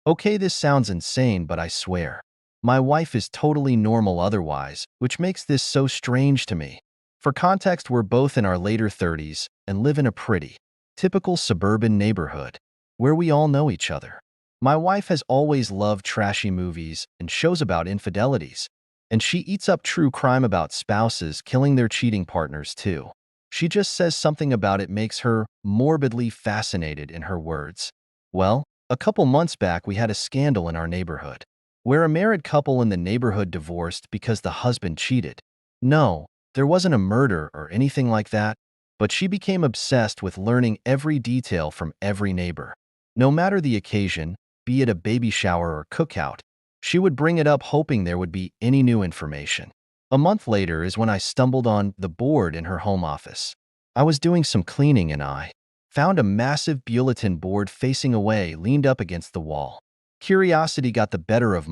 Okay, this sounds insane, but I swear. My wife is totally normal otherwise, which makes this so strange to me. For context, we're both in our later 30s and live in a pretty, typical suburban neighborhood where we all know each other. My wife has always loved trashy movies and shows about infidelities, and she eats up true crime about spouses killing their cheating partners too. She just says something about it makes her morbidly fascinated in her words. Well, a couple months back we had a scandal in our neighborhood where a married couple in the neighborhood divorced because the husband cheated. No, there wasn't a murder or anything like that, but she became obsessed with learning every detail from every neighbor. No matter the occasion, be it a baby shower or cookout, she would bring it up hoping there would be any new information. A month later is when I stumbled on the board in her home office. I was doing some cleaning and I found a massive bulletin board facing away, leaned up against the wall. Curiosity got the better of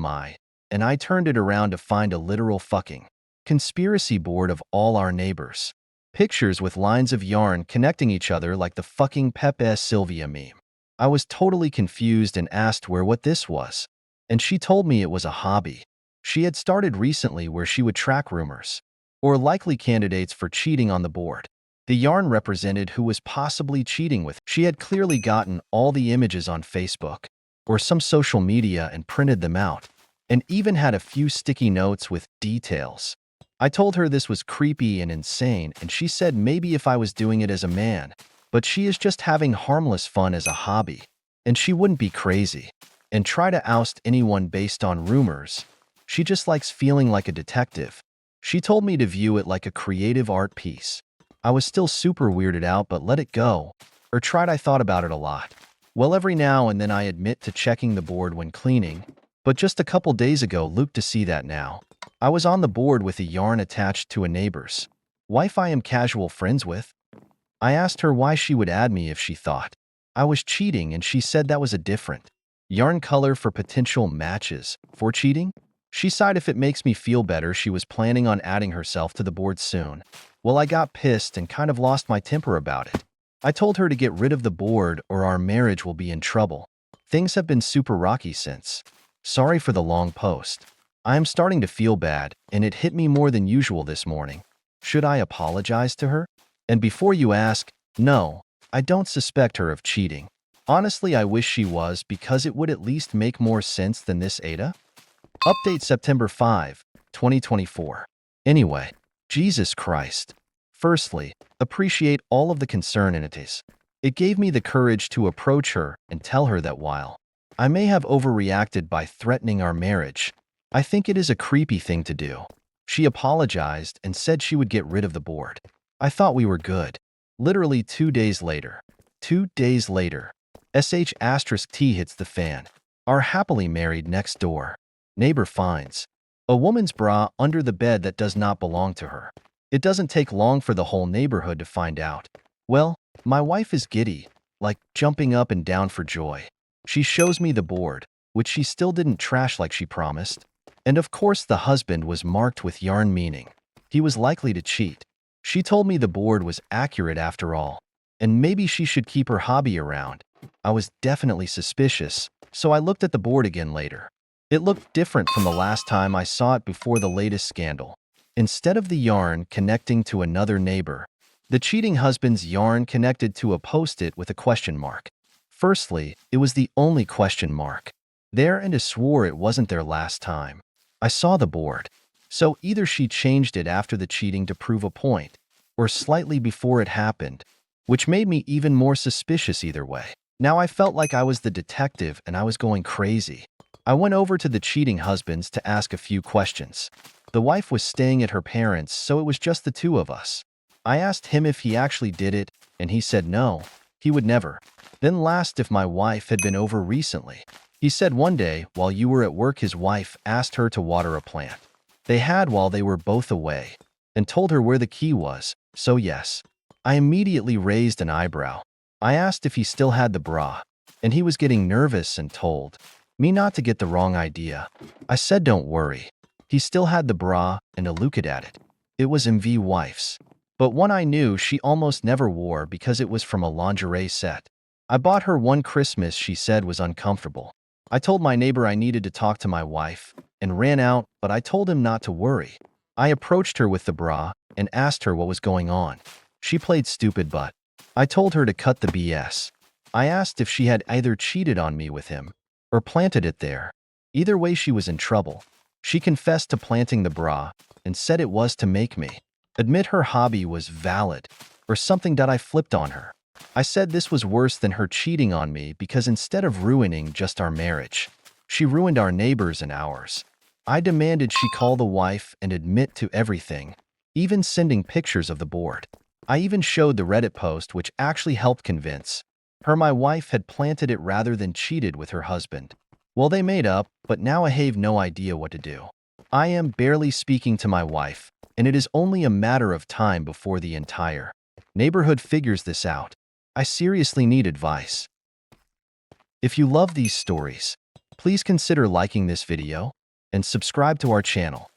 and I turned it around to find a literal fucking conspiracy board of all our neighbors. Pictures with lines of yarn connecting each other like the fucking Pepe Sylvia meme. I was totally confused and asked what this was. And she told me it was a hobby she had started recently where she would track rumors or likely candidates for cheating on the board. The yarn represented who was possibly cheating with. She had clearly gotten all the images on Facebook or some social media and printed them out, and even had a few sticky notes with details. I told her this was creepy and insane, and she said maybe if I was doing it as a man, but she is just having harmless fun as a hobby, and she wouldn't be crazy and try to oust anyone based on rumors. She just likes feeling like a detective. She told me to view it like a creative art piece. I was still super weirded out, but let it go. Or tried. I thought about it a lot. Well, every now and then I admit to checking the board when cleaning, but just a couple days ago looked to see that now. I was on the board with a yarn attached to a neighbor's wife I am casual friends with. I asked her why she would add me if she thought I was cheating, and she said that was a different yarn color for potential matches for cheating. She sighed. If it makes me feel better, she was planning on adding herself to the board soon. Well, I got pissed and kind of lost my temper about it. I told her to get rid of the board or our marriage will be in trouble. Things have been super rocky since. Sorry for the long post. I am starting to feel bad, and it hit me more than usual this morning. Should I apologize to her? And before you ask, no, I don't suspect her of cheating. Honestly, I wish she was, because it would at least make more sense than this, Ada. Update September 5, 2024. Anyway, Jesus Christ. Firstly, appreciate all of the concern in it is. It gave me the courage to approach her and tell her that while I may have overreacted by threatening our marriage, I think it is a creepy thing to do. She apologized and said she would get rid of the board. I thought we were good. Literally 2 days later. 2 days later. *T hits the fan. Our happily married next door neighbor finds a woman's bra under the bed that does not belong to her. It doesn't take long for the whole neighborhood to find out. Well, my wife is giddy, like jumping up and down for joy. She shows me the board, which she still didn't trash like she promised. And of course the husband was marked with yarn, meaning he was likely to cheat. She told me the board was accurate after all, and maybe she should keep her hobby around. I was definitely suspicious, so I looked at the board again later. It looked different from the last time I saw it before the latest scandal. Instead of the yarn connecting to another neighbor, the cheating husband's yarn connected to a post-it with a question mark. Firstly, it was the only question mark there, and I swore it wasn't there last time I saw the board. So either she changed it after the cheating to prove a point, or slightly before it happened, which made me even more suspicious either way. Now I felt like I was the detective and I was going crazy. I went over to the cheating husbands to ask a few questions. The wife was staying at her parents', so it was just the two of us. I asked him if he actually did it, and he said no, he would never. Then last, if my wife had been over recently. He said one day, while you were at work, his wife asked her to water a plant they had while they were both away, and told her where the key was, so yes. I immediately raised an eyebrow. I asked if he still had the bra, and he was getting nervous and told me not to get the wrong idea. I said don't worry. He still had the bra, and I looked at it. It was MV wife's, but one I knew she almost never wore because it was from a lingerie set. I bought her one Christmas. She said was uncomfortable. I told my neighbor I needed to talk to my wife and ran out, but I told him not to worry. I approached her with the bra and asked her what was going on. She played stupid, but I told her to cut the BS. I asked if she had either cheated on me with him or planted it there. Either way, she was in trouble. She confessed to planting the bra and said it was to make me admit her hobby was valid or something that I flipped on her. I said this was worse than her cheating on me because instead of ruining just our marriage, she ruined our neighbors and ours. I demanded she call the wife and admit to everything, even sending pictures of the board. I even showed the Reddit post, which actually helped convince her my wife had planted it rather than cheated with her husband. Well, they made up, but now I have no idea what to do. I am barely speaking to my wife, and it is only a matter of time before the entire neighborhood figures this out. I seriously need advice. If you love these stories, please consider liking this video and subscribe to our channel.